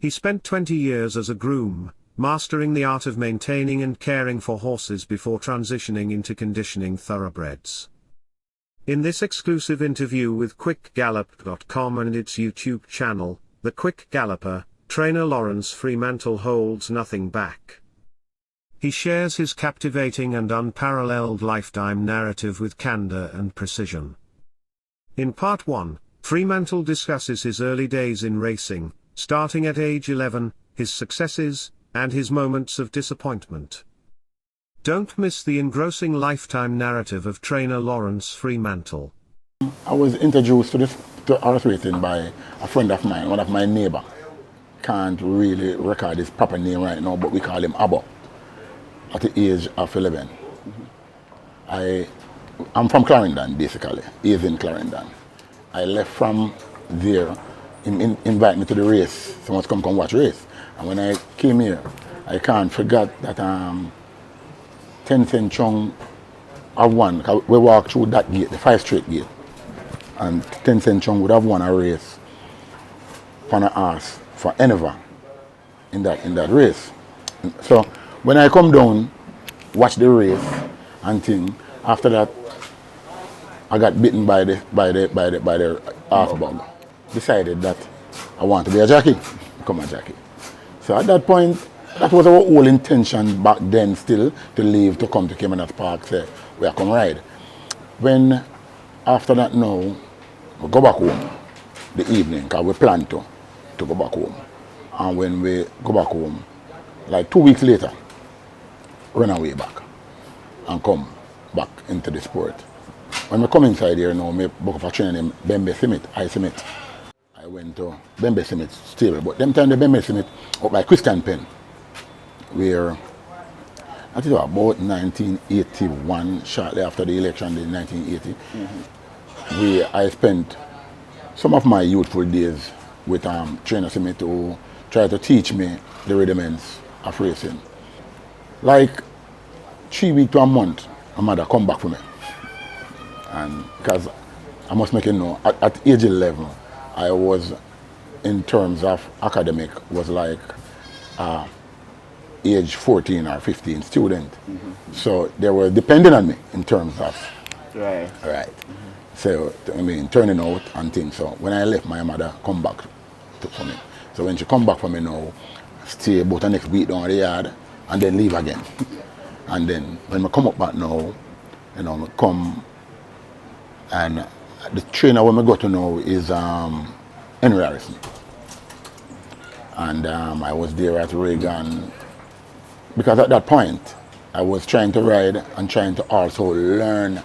He spent 20 years as a groom, mastering the art of maintaining and caring for horses before transitioning into conditioning thoroughbreds. In this exclusive interview with Gallop Dot Com and its YouTube channel, The Quick Galloper, trainer Lawrence Freemantle holds nothing back. He shares his captivating and unparalleled lifetime narrative with candor and precision. In Part 1, Freemantle discusses his early days in racing, starting at age 11, his successes, and his moments of disappointment. Don't miss the engrossing lifetime narrative of trainer Lawrence Freemantle. I was introduced to horse racing by a friend of mine, one of my neighbor. Can't really record his proper name right now, but we call him Abba. At the age of 11. I'm from Clarendon, basically. He's in Clarendon. I left from there. He invited me to the race. Someone come watch race. And when I came here, I can't forget that 10 Cent Chung have won. We walked through that gate, the 5 Street gate. And 10 Cent Chung would have won a race on a horse for Eneva in that race. So when I come down, watch the race and thing, after that I got bitten by the half bug. Decided that I want to be a jockey, become a jockey. So at that point, that was our whole intention back then still, to leave, to come to Caymanas Park, say, we are come ride. When, after that now, we go back home, the evening, because we plan to go back home. And when we go back home, like 2 weeks later, run away back and come back into the sport. When we come inside here now, I book up a trainer named Bembe Simit, I went to Bembe Simit stable, but them time the Bembe Simit up by Christian Pen, where I think it was about 1981, shortly after the election in 1980, where I spent some of my youthful days with trainer Simit who tried to teach me the rudiments of racing. Like 3 weeks to a month, my mother come back for me. And because I must make it know, at age 11, I was, in terms of academic, was like age 14 or 15 student. So they were depending on me in terms of, right. So, I mean, turning out and things. So when I left, my mother come back for me. So when she come back for me now, stay about the next week down the yard, and then leave again. And then when I come up back now, I come, and the trainer when I go to now is Henry Harrison. And I was there at Reagan, because at that point, I was trying to ride and trying to also learn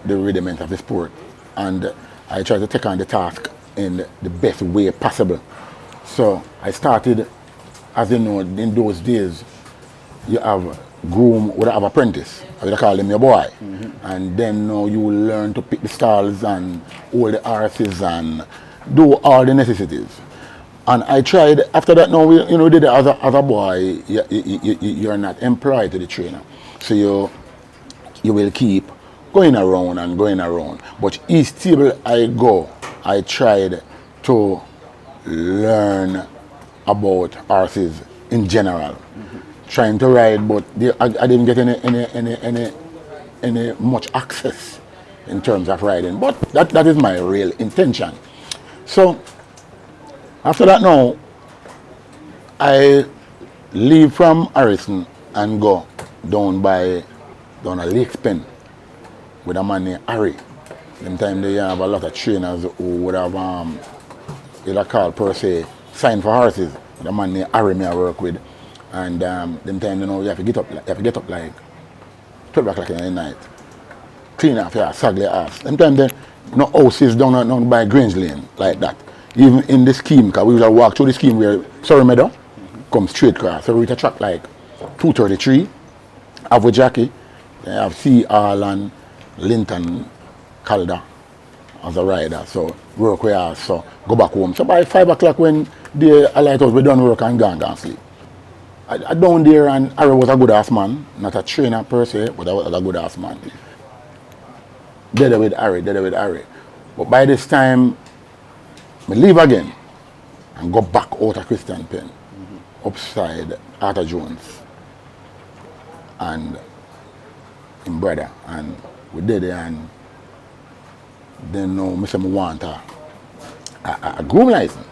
the rudiment of the sport. And I tried to take on the task in the best way possible. So I started, as you know, in those days, you have groom would have apprentice. I would call him your boy. And then you learn to pick the stalls and hold the horses and do all the necessities. And I tried, after that now, we did it as a boy, you're not employed to the trainer. So you will keep going around and going around. But each stable I go, I tried to learn about horses in general. Trying to ride, but I didn't get any much access in terms of riding. But that is my real intention. So after that now, I leave from Harrison and go down a Lake Pen with a man named Harry. Them time they have a lot of trainers who would have either called per se sign for horses. The man named Harry me I work with. And them time you have to get up like 12 o'clock in the night. Clean off your saggy ass. Them time then no houses down by Grange Lane like that. Even in the scheme, because we will walk through the scheme where Surrey Meadow comes straight across. So we reach a track like 233, have a jockey, they have C. Arlan, Linton, Calder as a rider. So work with us, so go back home. So by 5 o'clock when the lighthouse we done work and gone sleep. I down there, and Harry was a good ass man, not a trainer per se, but I was a good ass man. Dead with Harry. But by this time, I leave again, and go back out of Christian Pen, upside Arthur Jones and him brother, and we did it, and then now I say I want a groom license.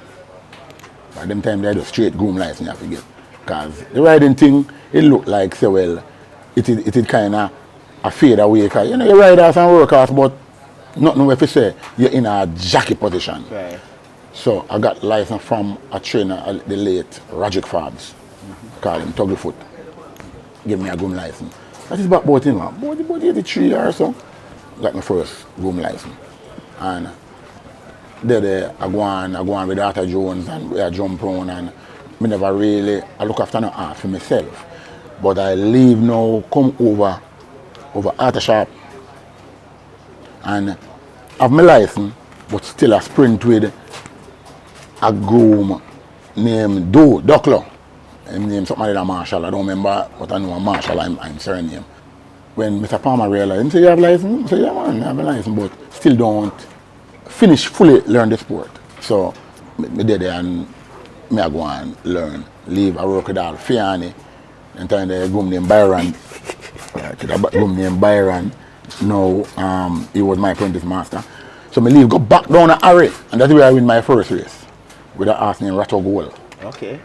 By them time they had a straight groom license you have to get. Because the riding thing, it looked like, say, well, it kind of a fade away. Cause, you know, you ride horse and work horse, but nothing if you say you're in a jockey position. Right. So I got license from a trainer, the late Roger Forbes, called him Tugglefoot. Give me a groom license. That is about 83 or so. Got my first groom license. And there I go on with Arthur Jones and we jump around, and I never really I look after no art for myself. But I leave now, come over Arthur Shop and have my license, but still I sprint with a groom named Ducklo. Him name something like Marshall. I don't remember, but I know a Marshall, I'm surname. When Mr. Palmer realized, he said, you have a license? I said, yeah man, I have a license, but still don't fully learn the sport. So I did it, and I go and learn. Leave, I work with Al Fiani, and then the groom named Byron. Groom named Byron. Now he was my apprentice master. So I leave, go back down to Harry, and that's where I win my first race with a horse named Ratto Goal. Okay.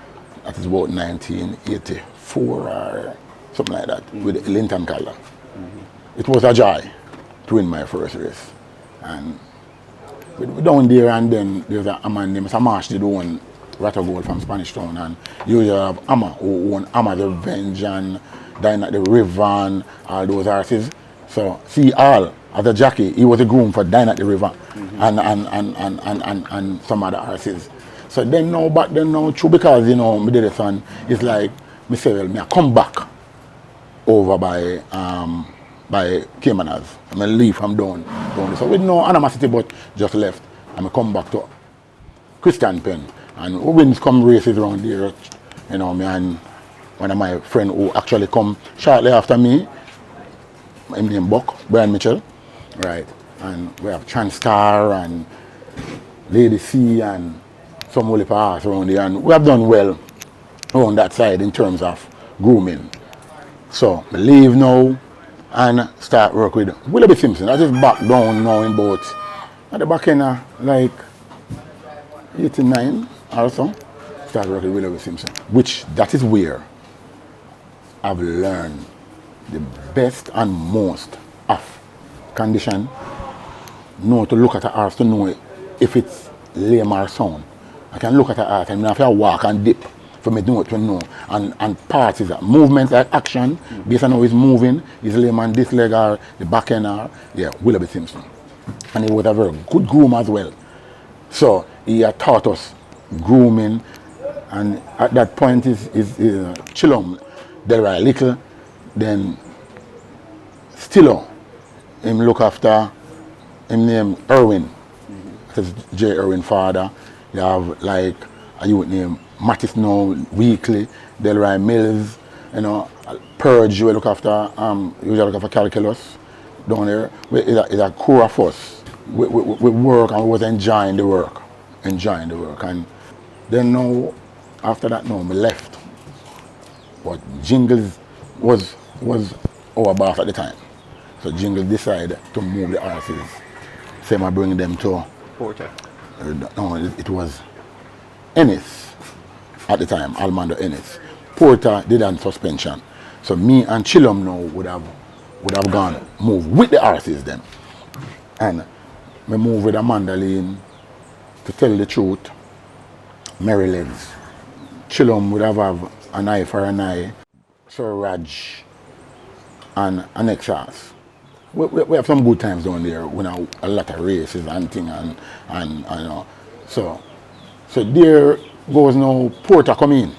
That is about 1984 or something like that, with Linton color. It was a joy to win my first race. And we down there, and then there's a man named Samash did own Ratto Goal from Spanish Town, and you usually have Amma who own Amma the Revenge and Dine at the River and all those horses. So see all as a jockey, he was a groom for Dine at the River and some other horses. So then now, back then now, true, because you know, me did it, son, it's like me say, well, me I come back over by Caymanas. I mean, leave from down there. So with no animosity, but just left. And I come back to Christian Pen. And winds come races around there, you know, me and one of my friends who actually come shortly after me, him named Buck, Brian Mitchell, right? And we have Transtar and Lady C and some holy pass around there, and we have done well around that side in terms of grooming. So I leave now and start work with Willoughby Simpson. I just back down now in boat. At the back end like 89 or so, start working with Willoughby Simpson. Which that is where I've learned the best and most of condition. Know to look at a horse to know if it's lame or sound. I can look at a horse and I have to walk and dip for me to know. And parts is that movement like action, based on how he's moving, his lame on this leg or the back end or Willoughby Simpson. And he was a very good groom as well. So he had taught us grooming, and at that point is Chillum, Delroy Little, then Stillo, him look after him named Irwin. That's J. Irwin father. You have like a youth named Mattis now, Weekly, Delroy Mills, you know, Purge, we look after, usually look after Calculus down there. It's a core of us. We work and we was enjoying the work. And then now, after that now, we left. But Jingles was our boss at the time. So Jingles decided to move the horses. Same I bring them to Porter. No, it was Ennis at the time, Almando Ennis. Porter did on suspension. So me and Chillum now would have gone, moved with the horses then. And we moved with Amanda Lane, to tell the truth, Mary Legs. Chillum would have an eye for an eye, Sir Raj, and an ex-horse. We have some good times down there, we have a lot of races and things, and you know. So there goes now Porter come in.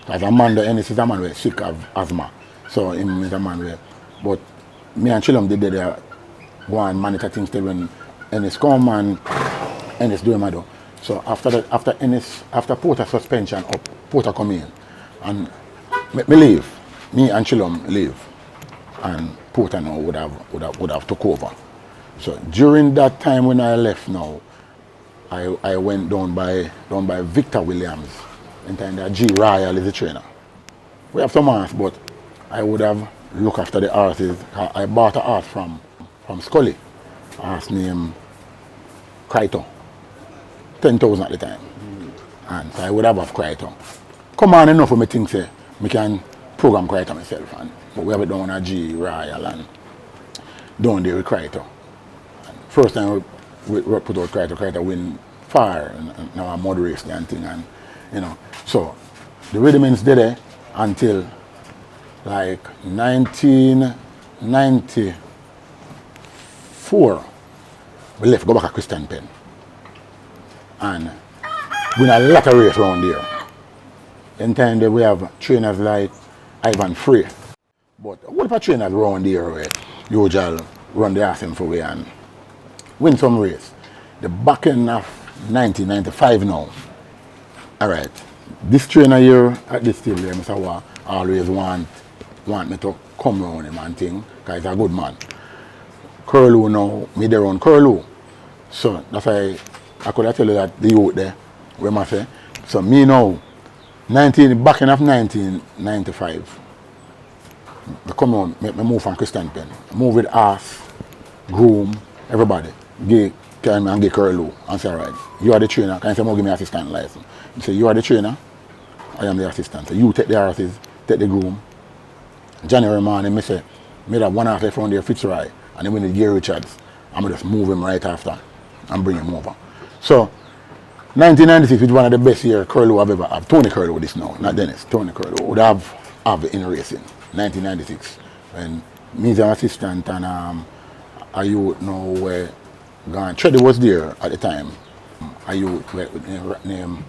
Because Amanda Ennis is a man who is sick of asthma. So him is a man who, but me and Chillum did there go and monitor things till when Ennis come and Ennis do him I do. So after that, after Porter suspension up, Porter come in. And me leave. Me and Chillum leave. And Porter now would have took over. So during that time when I left now, I went down by Victor Williams. In time that G Royal is the trainer. We have some horse, but I would have looked after the horses. I bought a horse from Scully. A horse named Kryto. 10,000 at the time. And so I would have Kryto. Come on enough for me think say I can program Kryto myself. But we have it down at G Royal and down there with Kryto. First time we put out Kryto win far and now a mud race and thing, and you know. So the rudiments did it until like 1994. We left, go back to Christian Pen. And we had a lot of race around there. In time there we have trainers like Ivan Frey. But what if a trainers around there where usually run the assing for we and win some race. The back end of 1995 now. Alright. This trainer here at this table here, Mr. Wa, always want me to come around him and thing, because he's a good man. Curlew now, me there on Curlew. So that's why I could tell you that the youth there, where I say. So me now, back end of 1995, I come on, me move from Christian Pen. Move with us, Groom, everybody. Get Curlew and say, alright, you are the trainer, can you say, give me assistant license? You say, you are the trainer, I am the assistant. So you take the horses, take the Groom. January morning, I say, me have one horse left from there, Fitzroy, and then win the Gary Richards. I'm just move him right after and bring him over. So, 1996 was one of the best years Curlew have ever had. Tony Curlew this now, not Dennis. Tony Curlew would have in racing. 1996. When me as an assistant and a youth now were gone. Treddy was there at the time. A youth named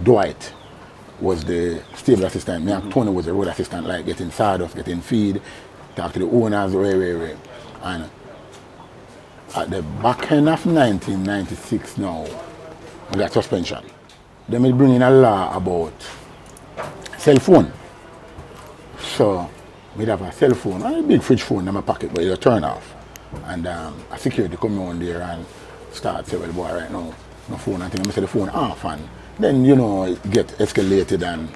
Dwight was the stable assistant. Me and Tony was the road assistant, like getting sawdust, getting feed, talk to the owners, And at the back end of 1996 now, we got suspension. Then we bring in a law about cell phone. So we have a cell phone and a big fridge phone in my pocket, but it'll turn off. And a security come on there and start say, well, boy, right now, no phone. I think I say the phone off, and then, you know, it get escalated. And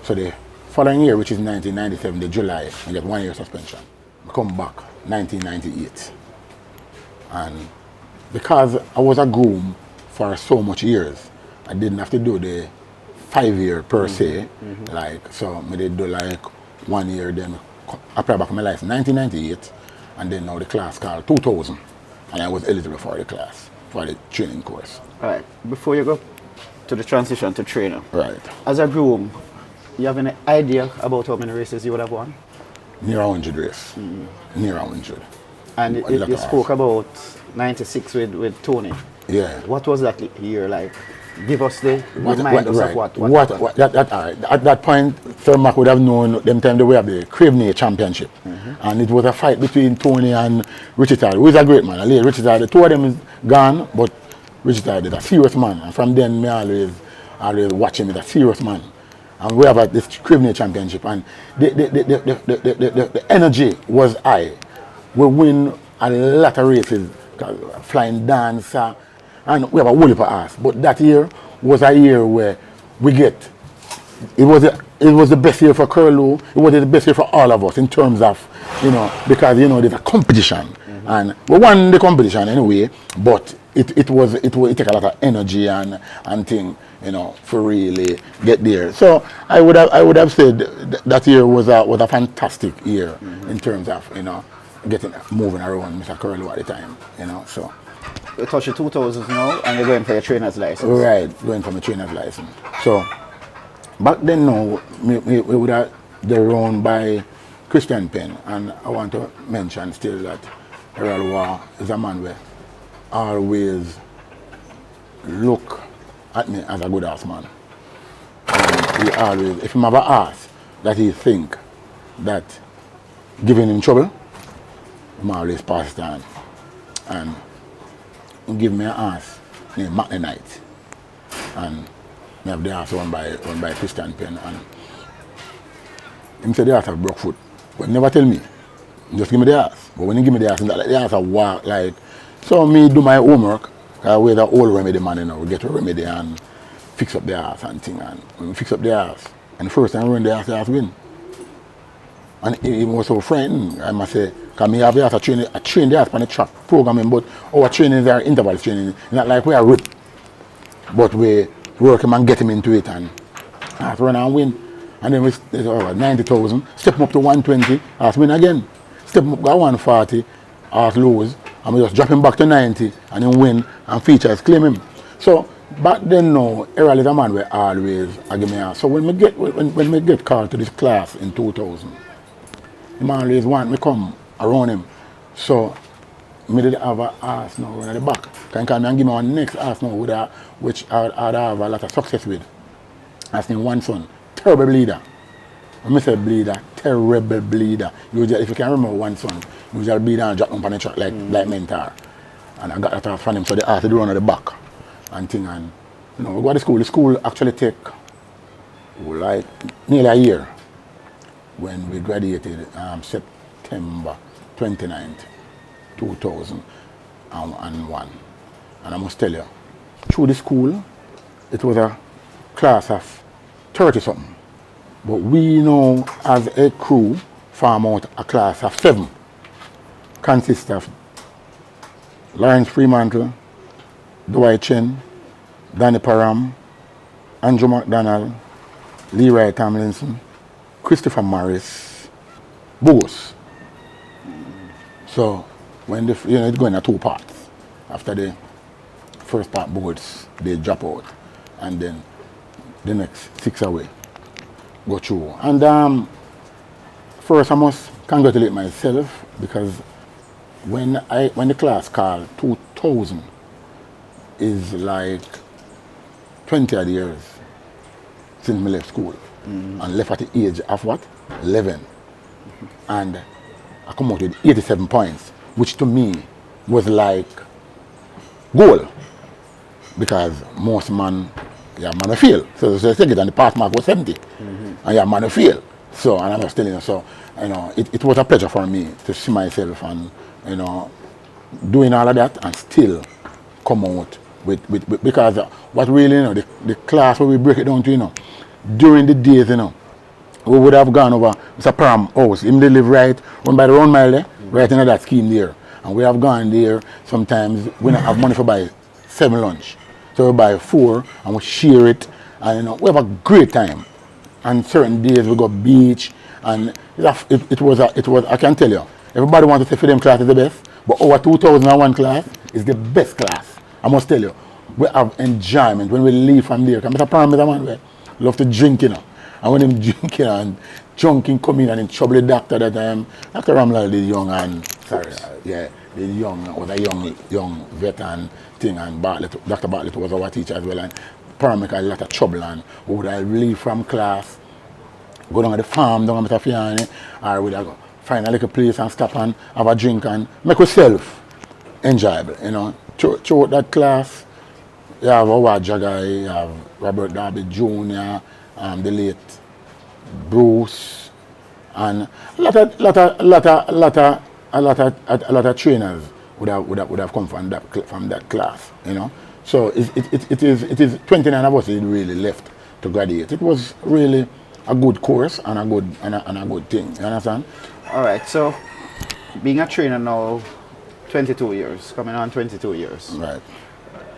so the following year, which is 1997, the July, I get 1 year suspension. I come back 1998. And because I was a groom for so much years, I didn't have to do the 5 year per se. Like, so I did do like 1 year, then apply back my license 1998, and then now the class called 2000, and I was eligible for the class, for the training course. All right, before you go to the transition to trainer, right, as a groom, you have any idea about how many races you would have won? Near 100 races. Near 100. And you spoke about 96 with Tony. Yeah. What was that year like? Give us the remind us of what at that point, Sir Mac would have known them time they were at the Craveney Championship. And it was a fight between Tony and Richard, who is a great man. Richard, the two of them is gone, but Richard is a serious man. And from then, me always watch him as a serious man. And we have at this Craveney Championship, and the energy was high. We win a lot of races, flying dancer, and we have a whole heap of ass. But that year was a year where it was the best year for Curlew. It was the best year for all of us in terms of, you know, because, you know, there's a competition. And we won the competition anyway, but it take a lot of energy and thing, you know, for really get there. So I would have said that year was a fantastic year in terms of, you know, moving around Mr. Curlew at the time, you know. So you touch the 2000s now, and you're going for your trainer's license. Right, going for my trainer's license. So back then now, we would have run by Christian Pen, and I want to mention still that Harold Waugh is a man where always look at me as a good ass man. And he always, if he have a ass that he think that giving him trouble, he always pass it on. And he give me an ass named Mac the Knight. And I have the ass run by Christian Pen, and him say the ass have broke foot. But never tell me. Just give me the ass. But when he give me the ass, the ass will walk like. So me do my homework, We're the old remedy man, you know, we get a remedy and fix up the ass and thing. And when we fix up the ass, and the first time we run the ass win. And he was so frightened, I must say, because me have the ass, I train the ass on the track programming, but our training are interval training. Not like we are ripped, but we work him and get him into it and run and win. And then we 90,000, step him up to 120, ask win again. Step him up to 140, ask lose, and we just drop him back to 90 and then win and features claim him. So back then now, Errol is a man where always I give me a. So when we get called to this class in 2000, the man always want me come around him. So me did have a ass now at the back. Can come and give me one next ass now which I'd have a lot of success with. That's in one son, terrible bleeder. When I say bleeder, terrible bleeder. Usually, if you can remember one son, usually bleed and drop him on the track like mentor. And I got that off from him, so they asked to do run at the back and thing. And you know, we go to school. The school actually take like nearly a year when we graduated September 29th, 2001. And I must tell you, through the school, it was a class of 30 something. But we know as a crew form out a class of 7. Consists of Lawrence Freemantle, Dwight Chen, Danny Parham, Andrew McDonald, Leroy Tomlinson, Christopher Morris, Bogus. So when it's going in 2 parts. After the first part boards, they drop out, and then the next 6 away go through. And first I must congratulate myself because when the class called 2000 is like 20 odd years since I left school and left at the age of what? 11. And I come out with 87 points, which to me was goal, because most man of fail. So they take it and the pass mark was 70. And man of fail. So, and I was telling you, so, it was a pleasure for me to see myself and, doing all of that and still come out with because what really, the class where we break it down to, during the days, we would have gone over Mr. Pram house. Him they live right by the round mile there, right in that scheme there. And we have gone there sometimes we don't have money for buy 7 lunch. So we buy 4 and we share it, and we have a great time. And certain days we go beach, and it was I can tell you, everybody wants to say for them class is the best, but our 2001 class is the best class. I must tell you, we have enjoyment when we leave from there. Because Mr. Pram is a man we love to drink, And when him drinking and drunking come in and in trouble the doctor that time, Dr. Ramlal the young and the young was a young veteran thing, and Dr. Bartlett was our teacher as well, and Pram make a lot of trouble, and we would leave from class, go down to the farm down at Mr. Fiani, or we'd go find a little place and stop and have a drink and make ourselves enjoyable, Throughout that class, you have our guy, you have Robert Darby Jr., the late Bruce, and a lot of trainers would have come from that class, So it is 29 of us that really left to graduate. It was really a good course and a good thing. You understand? All right. So being a trainer now, 22 years, coming on 22 years. Right.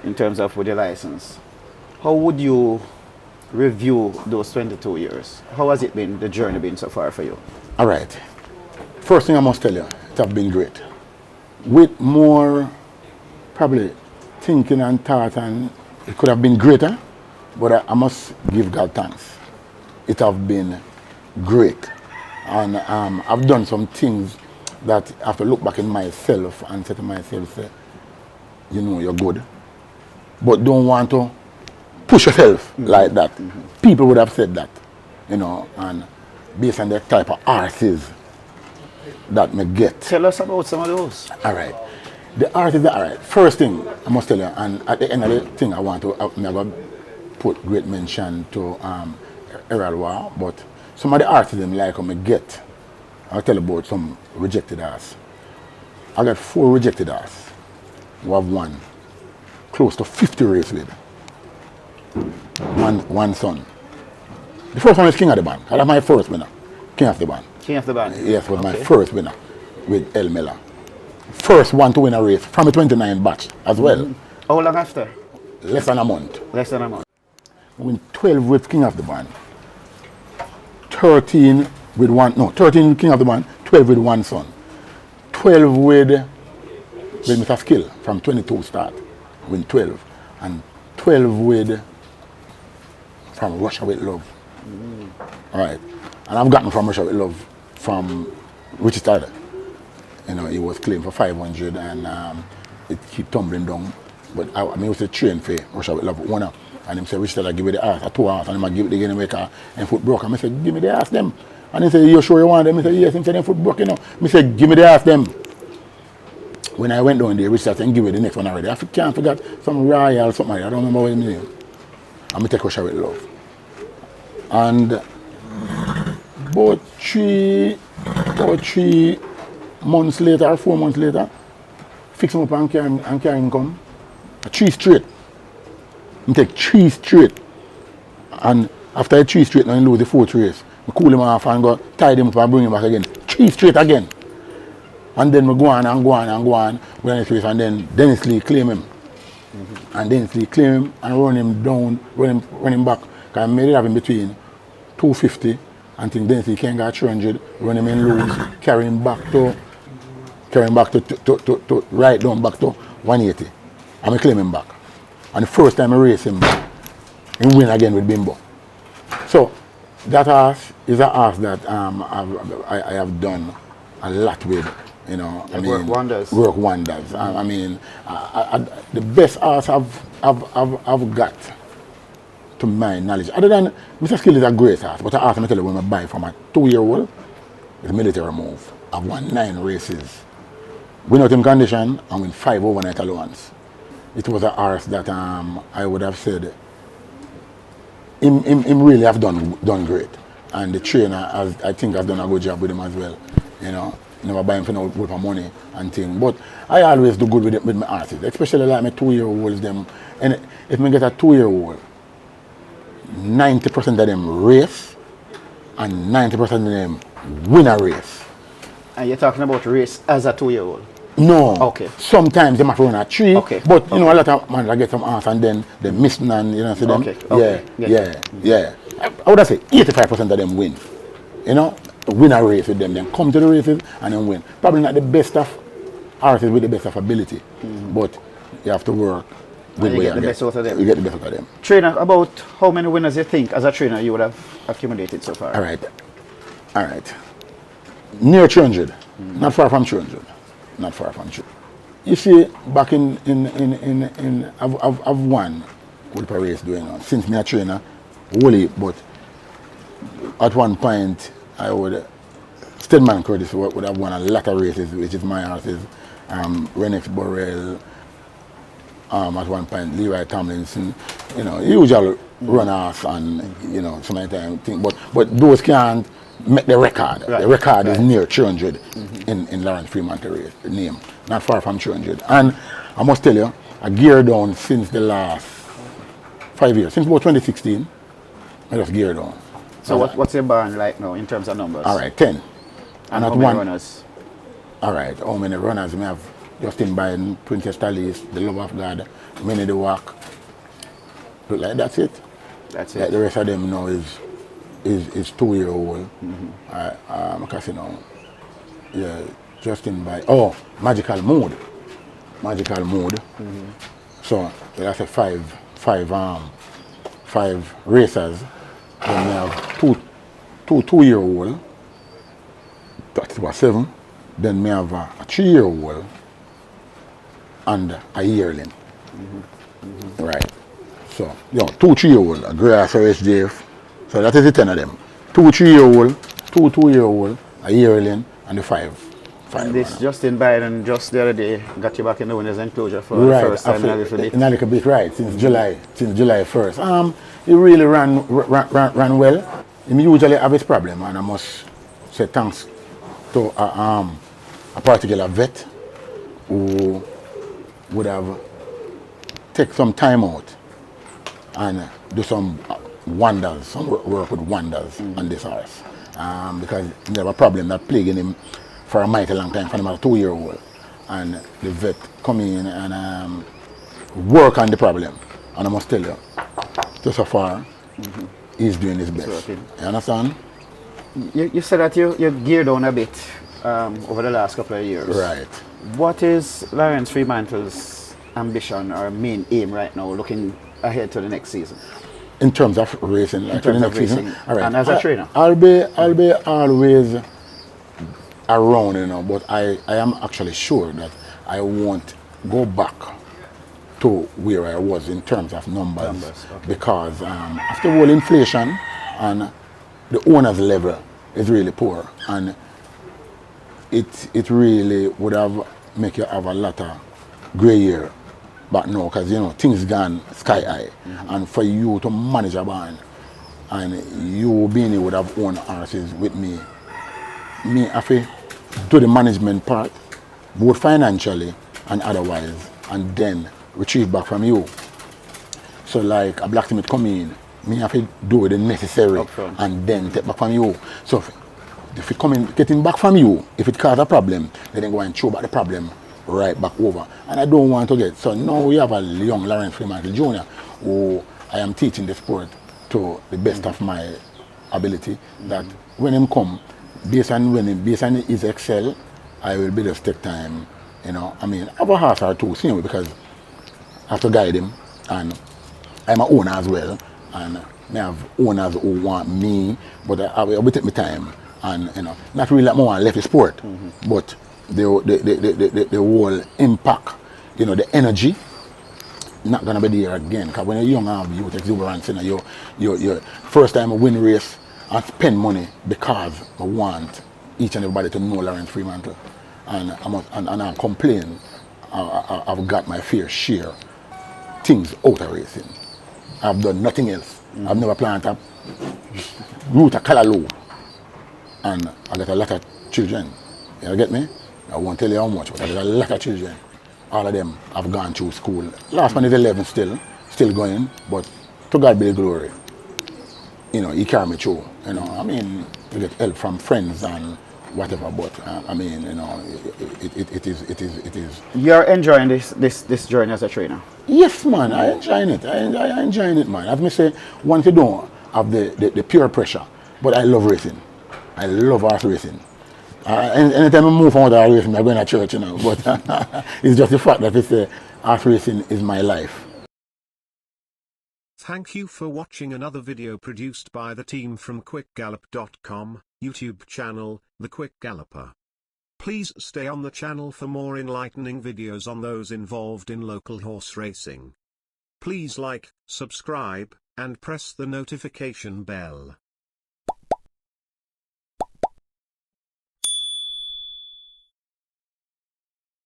In terms of with your license, how would you review those 22 years? How has it been, the journey been so far for you? All right. First thing I must tell you, it has been great. With more probably thinking and thought, and it could have been greater, but I must give God thanks. It has been great. And I've done some things that I have to look back in myself and say to myself, you're good. But don't want to push yourself like that. People would have said that, and based on the type of artists that me get. Tell us about some of those. All right. The artists, all right. First thing I must tell you, and at the end of the thing, I want to never put great mention to Errol War, but some of the artists like me get. I'll tell you about some rejected artists. I got 4 rejected artists. We have 1 close to 50 races with. One son. The first one is King of the Band. That's my first winner. King of the Band. King of the Band? Yes, was my first winner with El Miller. First one to win a race from a 29 batch as well. How long after? Less than a month. Less than a month. Win 12 with King of the Band. 13 with King of the Band, 12 with one son. 12 with Mr. Skill from 22 start. Win 12. And 12 with from Russia with Love. Alright. And I've gotten from Russia with Love from Richie Starter. You know, he was claimed for 500 and it keep tumbling down. But I mean, it was a train for Russia with Love winner. And him said, Richie Starter, give me the ass, a 2 hours, and I give it again and car and foot broke. And I said, give me the ass them. And he said, you sure you want them? I said, yes. He said, them foot broke, you know. I said, give me the ass them. When I went down there, Richie Starter and give me the next one already. I can't forget some Royal something like that. I don't remember what his name. And I take Russia with Love. And about three months later, or 4 months later, fix him up and carry him come. 3 straight. I take 3 straight. And after 3 straight, I lose the 4th race. I cool him off and go tie him up and bring him back again. 3 straight again. And then we go on and go on and go on with the race, and then Dennis Lee claim him. And Dennis Lee claim him and run him down, run him back. Because I made it have him between 250 and think Dennis Lee can't get 300, run him in loose, carry him back to right down back to 180. And I claim him back. And the first time I race him, he win again with Bimbo. So that horse is a horse that I have done a lot with. You know, I mean, work wonders. Work wonders. I mean, the best horse I've got, to my knowledge, other than Mr. Skill is a great horse, but I horse I tell you when I buy from a 2-year-old, it's a military move. I've won 9 races, win out in condition, and win 5 overnight allowance. It was a horse that I would have said him really have done great, and the trainer I think has done a good job with him as well. You know. Never buy him for no good for money and thing. But I always do good with my horses, especially like my 2-year-olds them. And if I get a 2-year-old, 90% of them race and 90% of them win a race. And you're talking about race as a 2-year-old? No. Okay. Sometimes they might run a 3. Okay. But you know, a lot of man that get some horse and then they miss none, you know, see them? Okay. Yeah. I would have say 85% of them win. You know? Win a race with them, then come to the races and then win. Probably not the best of horses with the best of ability, but you have to work with you get the best out of them. You get the best out of them. Trainer, about how many winners you think as a trainer you would have accumulated so far? All right. Near 300, not far from 300. Not far from 300. You see, back I've won with a race doing on. Since me a trainer, wholly, but at one point I would, Stedman Curtis would have won a lot of races, which is my horses. Renix Burrell, at one point Leroy Tomlinson, you know, usual runners and, you know, sometimes thing, but those can't make the record. Right. The record is near 300 in Lawrence Freemantle race, the name, not far from 300. And I must tell you, I geared down since the last 5 years, since about 2016, I just geared down. So what's your barn like now in terms of numbers? All right, 10. And how many runners? All right, how many runners? We have Justin Biden, Princess Talis, The Love of God, Minnie the Walk. Look like that's it. That's it. Like the rest of them now is 2-year-old. Because you know, yeah, Justin Biden. Oh, Magical Mood. So that's a five racers. Then we have two 2-year-old. That's about 7. Then we have a 3-year-old and a yearling. Right. So, you know, 2 3-year-old, a grass or SJF. So that is the 10 of them. 2 3-year-old, 2 2-year-old, a yearling, and the 5. And this Justin Biden just the other day got you back in the winner's enclosure for the first time in a little bit. In a little bit, right, since July 1st. He really ran well. He usually have his problem, and I must say thanks to a particular vet who would have take some time out and do some wonders, some work with wonders on this horse. Because there was a problem that plaguing him for a mighty long time, from him as a 2-year-old. And the vet come in and work on the problem. And I must tell you, so far, he's doing his best. You understand? You said that you geared down a bit over the last couple of years. Right. What is Lawrence Freemantle's ambition or main aim right now, looking ahead to the next season? In terms of racing, like In terms the of next season, racing, all right. and as a trainer? I'll be always around, you know, but I am actually sure that I won't go back to where I was in terms of numbers. Okay. Because after all inflation and the owner's level is really poor, and it really would have make you have a lot of grey hair back now, because you know things gone sky high, and for you to manage a band and you being able to have own horses with me have to do the management part both financially and otherwise, and then retrieve back from you. So like a blacksmith come in, me have to do the necessary and then take back from you. So if it come in, getting back from you, if it cause a problem, then go and throw back the problem right back over. And I don't want to get, so now we have a young Lawrence Freemantle Jr. who I am teaching the sport to the best of my ability, that when him come, based on his excel, I will be just take time, you know. I mean, I have a horse or two, see, because I have to guide him, and I'm an owner as well, and I have owners who want me, but I will take my time, and you know, not really like more left the sport, but the whole impact, you know, the energy, not gonna be there again. Because when you're young, have youth exuberance, you know, you first time I win race and spend money because I want each and everybody to know Lawrence Freemantle, and I complain. I've got my fair share things out of racing. I've done nothing else. I've never planted a root of callaloo, and I got a lot of children. You get me? I won't tell you how much, but I got a lot of children. All of them have gone through school. Last one is 11 still going, but to God be the glory. You know, he carry me through. You know, I mean, you get help from friends and whatever, but I mean, you know, it is. You're enjoying this journey as a trainer? Yes, man, I enjoying it. I enjoying it, man. As me say, once you don't have the pure pressure, but I love racing. I love horse racing. Anytime I move from horse racing, I'm going to church, you know. But it's just the fact that it's horse racing is my life. Thank you for watching another video produced by the team from Gallop .com, YouTube channel, The Quick Galloper. Please stay on the channel for more enlightening videos on those involved in local horse racing. Please like, subscribe, and press the notification bell.